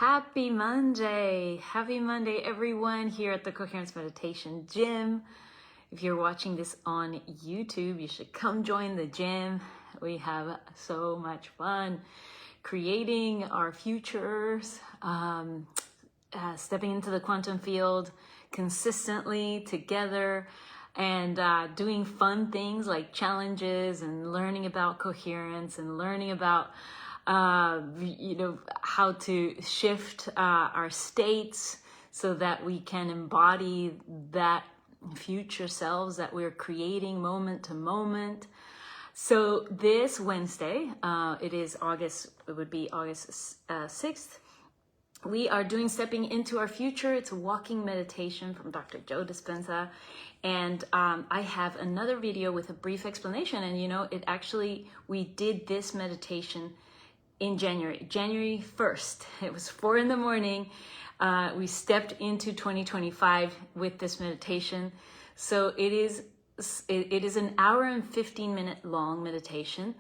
Happy Monday. Happy Monday, everyone, here at the Coherence Meditation Gym. If you're watching this on YouTube, you should come join the gym. We have so much fun creating our futures, stepping into the quantum field consistently together, and doing fun things like challenges and learning about coherence and learning about how to shift our states so that we can embody that future selves that we're creating moment to moment. So this Wednesday, it would be August 6th, we are doing Stepping into Our Future. It's a walking meditation from Dr. Joe Dispenza. And I have another video with a brief explanation. And we did this meditation in January 1st. It was 4 a.m. We stepped into 2025 with this meditation. So it is an hour and 15-minute long meditation.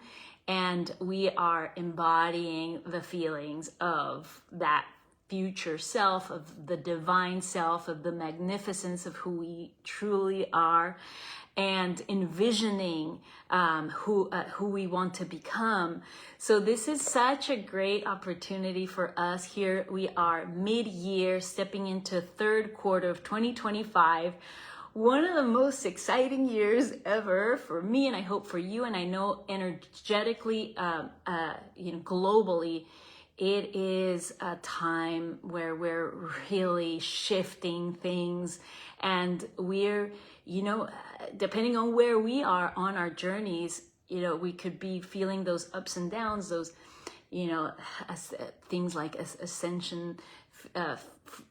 And we are embodying the feelings of that future self, of the divine self, of the magnificence of who we truly are, and envisioning who we want to become. So this is such a great opportunity for us. Here we are mid-year, stepping into third quarter of 2025. One of the most exciting years ever for me, and I hope for you, and I know energetically, globally, it is a time where we're really shifting things, and we're, depending on where we are on our journeys, we could be feeling those ups and downs, those, things like ascension,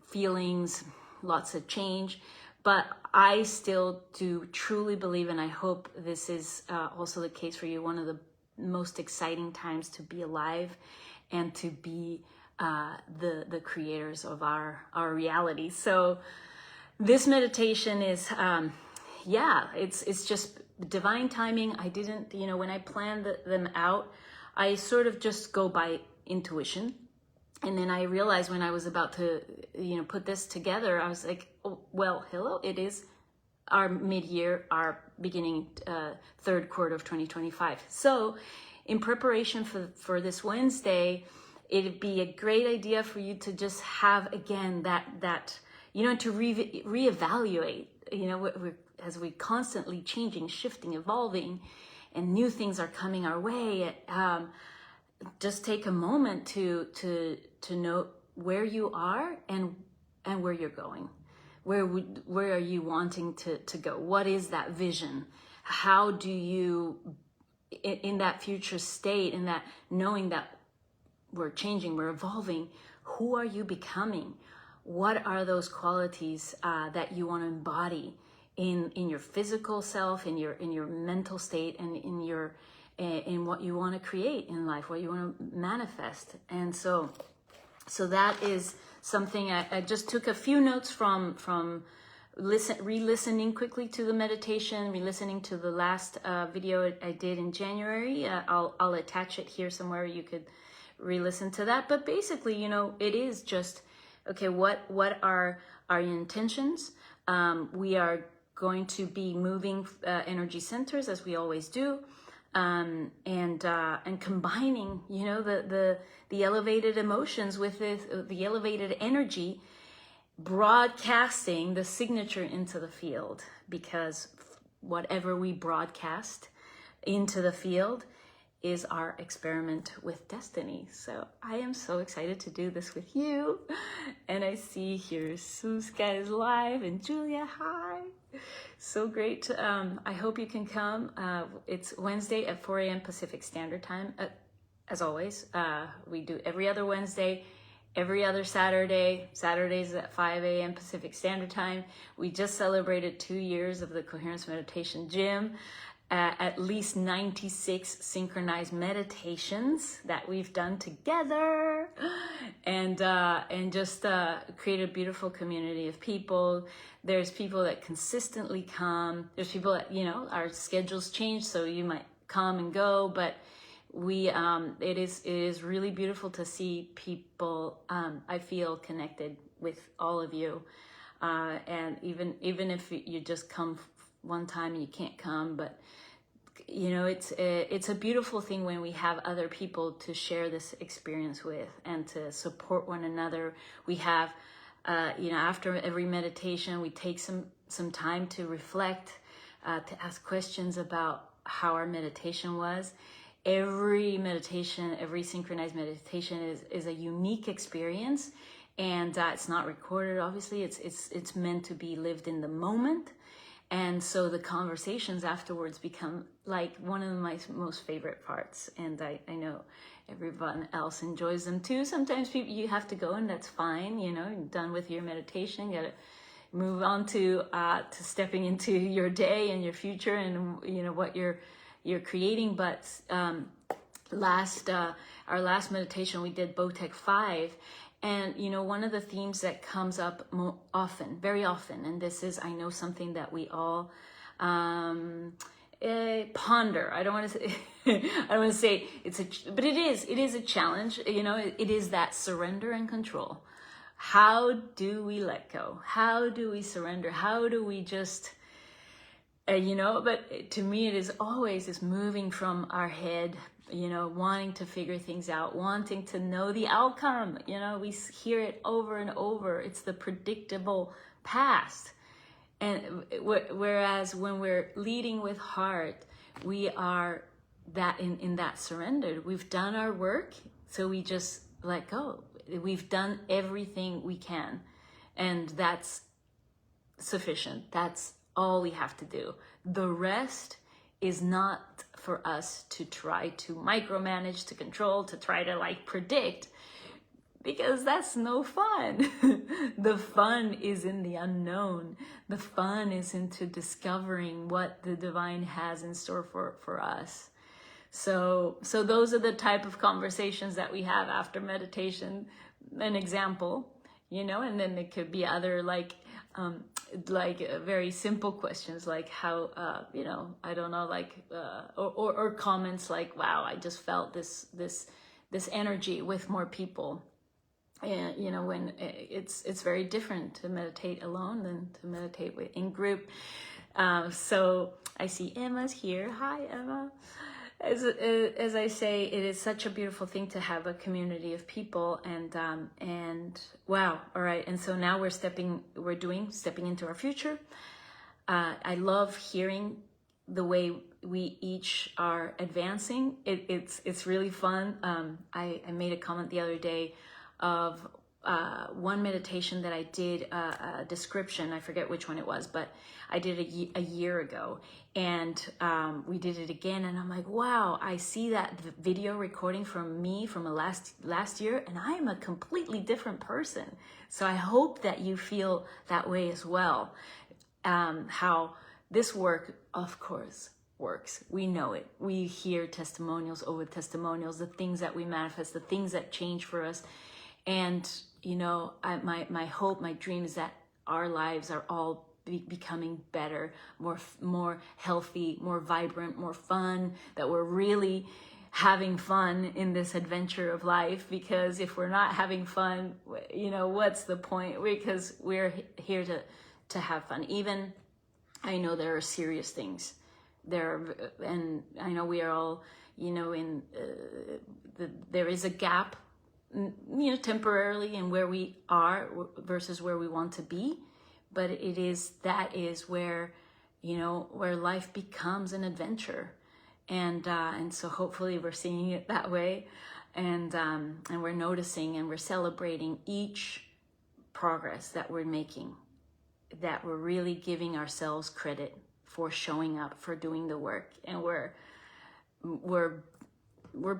feelings, lots of change. But I still do truly believe, and I hope this is also the case for you, one of the most exciting times to be alive and to be the creators of our reality. So this meditation is, it's just divine timing. I didn't, when I planned them out, I sort of just go by intuition. And then I realized when I was about to, put this together, I was like, oh, well, hello, it is our mid-year, our beginning third quarter of 2025. So in preparation for this Wednesday, it'd be a great idea for you to just have, again, that to reevaluate, as we constantly changing, shifting, evolving, and new things are coming our way. Just take a moment to note where you are and where you're going. Where are you wanting to go? What is that vision? How do you, in that future state, in that knowing that we're changing, we're evolving, who are you becoming? What are those qualities that you want to embody in your physical self, in your mental state, and in what you want to create in life, what you want to manifest? And so that is something I just took a few notes from re-listening quickly to the meditation, re-listening to the last video I did in January. I'll attach it here somewhere. You could re-listen to that. But basically, it is just, okay, what are our intentions? We are going to be moving energy centers as we always do. And combining, the elevated emotions with the elevated energy, broadcasting the signature into the field, because whatever we broadcast into the field is our experiment with destiny. So I am so excited to do this with you. And I see here Suska is live, and Julia, hi. So great. I hope you can come. It's Wednesday at 4 a.m. Pacific Standard Time. As always, we do every other Wednesday, every other Saturday. Saturdays at 5 a.m. Pacific Standard Time. We just celebrated 2 years of the Coherence Meditation Gym. At least 96 synchronized meditations that we've done together, and just create a beautiful community of people. There's people that consistently come. There's people that, our schedules change, so you might come and go, but it is really beautiful to see people. I feel connected with all of you, and even if you just come one time and you can't come, but it's a beautiful thing when we have other people to share this experience with and to support one another. We have, after every meditation, we take some time to reflect, to ask questions about how our meditation was. Every meditation, every synchronized meditation is a unique experience, and it's not recorded. Obviously, it's meant to be lived in the moment. And so the conversations afterwards become like one of my most favorite parts. And I know everyone else enjoys them too. Sometimes you have to go, and that's fine. You're done with your meditation. You gotta move on to stepping into your day and your future and what you're creating. But our last meditation, we did Botech 5. And, one of the themes that comes up very often, and this is, I know, something that we all ponder. I don't want to say but it is a challenge. It is that surrender and control. How do we let go? How do we surrender? How do we just, but to me, it is always this moving from our head, wanting to figure things out, wanting to know the outcome. We hear it over and over. It's the predictable past. And whereas when we're leading with heart, we are that in that surrendered. We've done our work, so we just let go. We've done everything we can, and that's sufficient. That's all we have to do. The rest is not for us to try to micromanage, to control, to try to predict, because that's no fun. The fun is in the unknown. The fun is into discovering what the divine has in store for us. So those are the type of conversations that we have after meditation. An example, and then it could be other very simple questions like how, I don't know, or comments like, wow, I just felt this energy with more people. And, when it's very different to meditate alone than to meditate in group. So I see Emma's here. Hi, Emma. As I say, it is such a beautiful thing to have a community of people, and wow, all right. And so now we're stepping into our future. I love hearing the way we each are advancing. It's really fun. I made a comment the other day of one meditation that I did, a description. I forget which one it was, but I did a year ago, and we did it again, and I'm like, wow, I see that video recording from me from last year, and I am a completely different person. So I hope that you feel that way as well. How this work, of course, works. We know it. We hear testimonials over testimonials, the things that we manifest, the things that change for us. And, my hope, my dream is that our lives are all becoming better, more healthy, more vibrant, more fun, that we're really having fun in this adventure of life. Because if we're not having fun, what's the point? Because we're here to have fun. Even, I know there are serious things there, and I know we are all, there is a gap, temporarily in where we are versus where we want to be. But that is where, where life becomes an adventure. And so hopefully we're seeing it that way. And we're noticing and we're celebrating each progress that we're making, that we're really giving ourselves credit for showing up, for doing the work. And we're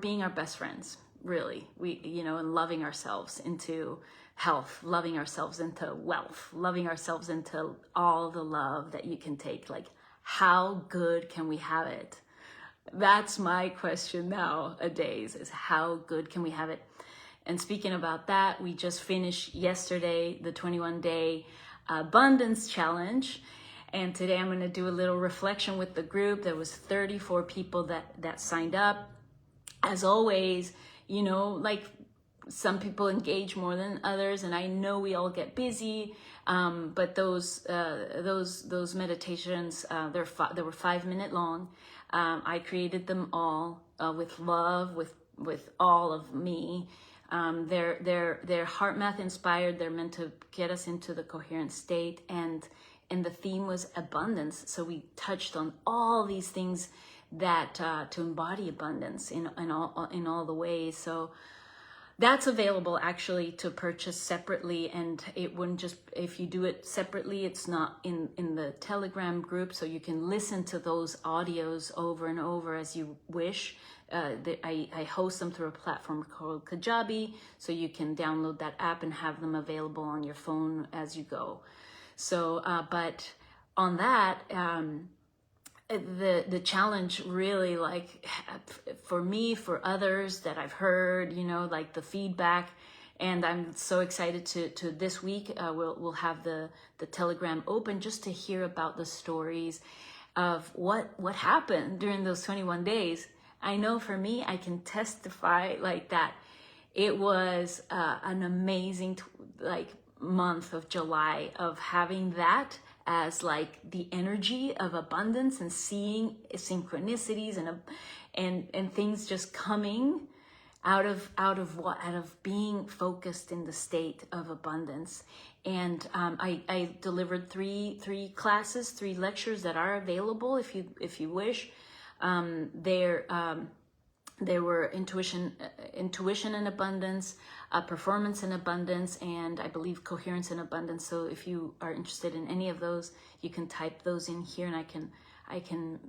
being our best friends. Really, and loving ourselves into health, loving ourselves into wealth, loving ourselves into all the love that you can take. Like, how good can we have it? That's my question nowadays, is how good can we have it? And speaking about that, we just finished yesterday the 21-day abundance challenge. And today I'm going to do a little reflection with the group. There was 34 people that signed up. as always, you know, like some people engage more than others, and I know we all get busy. But those meditations, they were 5 minute long. I created them all with love, with all of me. They're heart math inspired. They're meant to get us into the coherent state, and the theme was abundance. So we touched on all these things that to embody abundance in all the ways. So that's available actually to purchase separately, and it wouldn't just, if you do it separately, it's not in the Telegram group, so you can listen to those audios over and over as you wish. I host them through a platform called Kajabi, so you can download that app and have them available on your phone as you go. So, but on that, the challenge really, like for me, for others that I've heard, you know, like the feedback, and I'm so excited to this week, we'll have the Telegram open just to hear about the stories of what happened during those 21 days. I know for me, I can testify like that. It was an amazing month of July of having that as like the energy of abundance, and seeing synchronicities and things just coming out of being focused in the state of abundance. And I delivered three classes, 3 lectures that are available if you wish. There were intuition and abundance, performance and abundance, and I believe coherence and abundance. So if you are interested in any of those, you can type those in here, and I can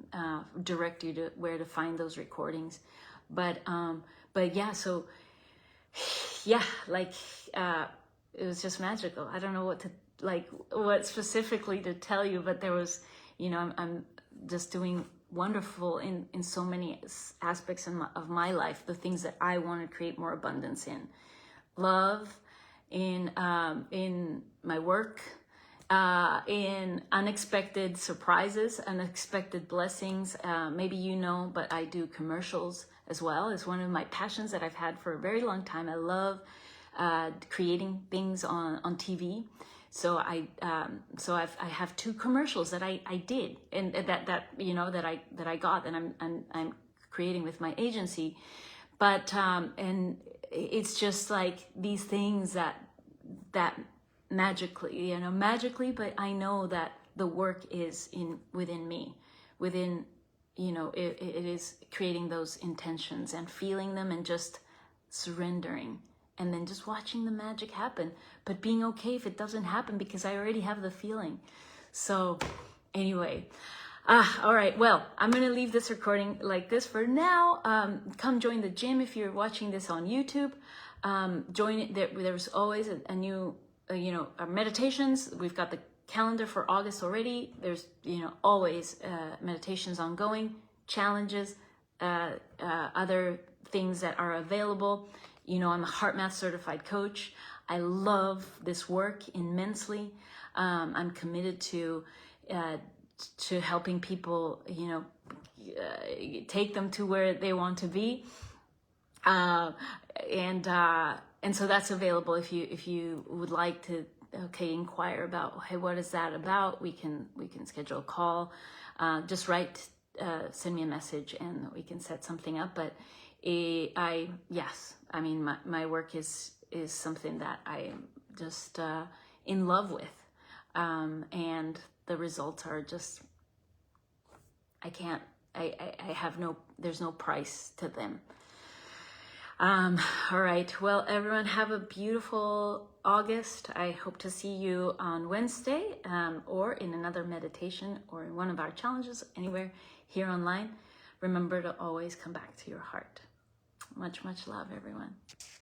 direct you to where to find those recordings. But yeah, so yeah, like it was just magical. I don't know what specifically to tell you, but there was, you know, I'm just doing wonderful in so many aspects of my life, the things that I want to create more abundance in. Love, in my work, in unexpected surprises, unexpected blessings. Maybe you know, but I do commercials as well. It's one of my passions that I've had for a very long time. I love creating things on TV. So I have 2 commercials that I did, and that you know that I got, and I'm creating with my agency. But and it's just like these things that magically, but I know that the work is within me, you know, it is creating those intentions and feeling them and just surrendering, and then just watching the magic happen, but being okay if it doesn't happen, because I already have the feeling. So anyway, all right, well, I'm gonna leave this recording like this for now. Come join the gym if you're watching this on YouTube. Join it. There's always a new, our meditations. We've got the calendar for August already. There's, always meditations ongoing, challenges, other things that are available. I'm a Heart Math certified coach. I love this work immensely. I'm committed to helping people, take them to where they want to be. And so that's available if you would like to, inquire about, hey, what is that about? We can schedule a call. Just send me a message and we can set something up. But my work is something that I am just in love with, and the results are just, there's no price to them. All right, well, everyone, have a beautiful August. I hope to see you on Wednesday, or in another meditation, or in one of our challenges, anywhere here online. Remember to always come back to your heart. Much, much love, everyone.